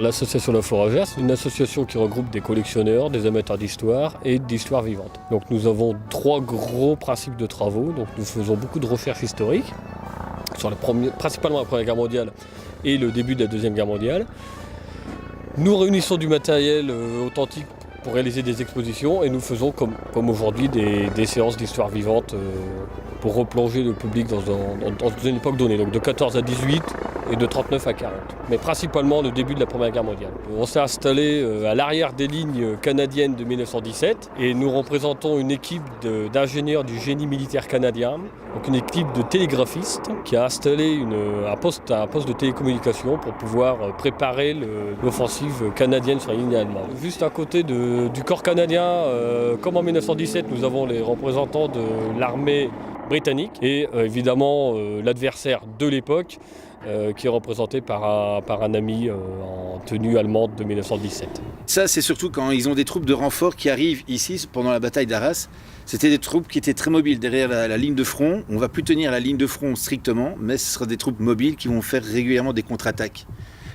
L'association La Fourragère, c'est une association qui regroupe des collectionneurs, des amateurs d'histoire et d'histoire vivante. Donc nous avons 3 gros principes de travaux. Donc nous faisons beaucoup de recherches historiques, sur principalement la Première Guerre mondiale et le début de la Deuxième Guerre mondiale. Nous réunissons du matériel authentique pour réaliser des expositions et nous faisons comme aujourd'hui des séances d'histoire vivante pour replonger le public dans une époque donnée, donc de 14 à 18 et de 39 à 40, mais principalement le début de la Première Guerre mondiale. On s'est installé à l'arrière des lignes canadiennes de 1917 et nous représentons une équipe d'ingénieurs du génie militaire canadien, donc une équipe de télégraphistes qui a installé un poste de télécommunication pour pouvoir préparer l'offensive canadienne sur la ligne allemande. Juste à côté du corps canadien, comme en 1917, nous avons les représentants de l'armée britannique et évidemment l'adversaire de l'époque qui est représenté par un ami en tenue allemande de 1917. Ça, c'est surtout quand ils ont des troupes de renfort qui arrivent ici pendant la bataille d'Arras. C'était des troupes qui étaient très mobiles derrière la ligne de front. On ne va plus tenir la ligne de front strictement, mais ce sera des troupes mobiles qui vont faire régulièrement des contre-attaques.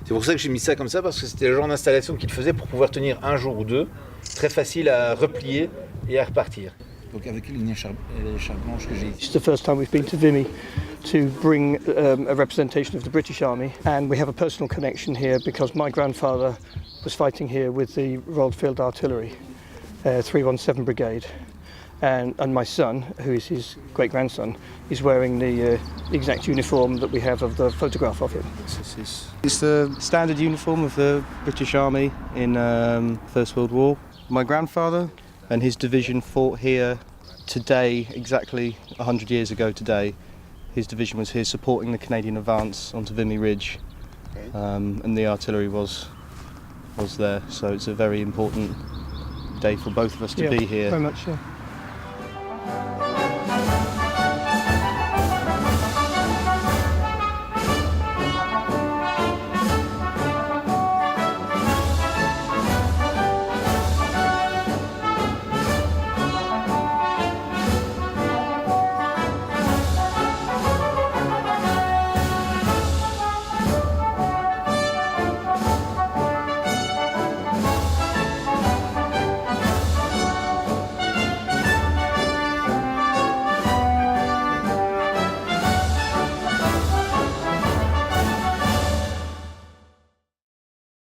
C'est pour ça que j'ai mis ça comme ça, parce que c'était le genre d'installation qu'ils faisaient pour pouvoir tenir un jour ou deux. Très facile à replier et à repartir. Donc avec les écharpes blanches que j'ai ici. It's the first time we've been to Vimy to bring a representation of the British Army, and we have a personal connection here because my grandfather was fighting here with the Royal Field Artillery, 317 Brigade, and my son, who is his great-grandson, is wearing the exact uniform that we have of the photograph of him. It's the standard uniform of the British Army in First World War. My grandfather and his division fought here today, exactly 100 years ago today. His division was here supporting the Canadian advance onto Vimy Ridge, and the artillery was there. So it's a very important day for both of us to be here. Very much, yeah.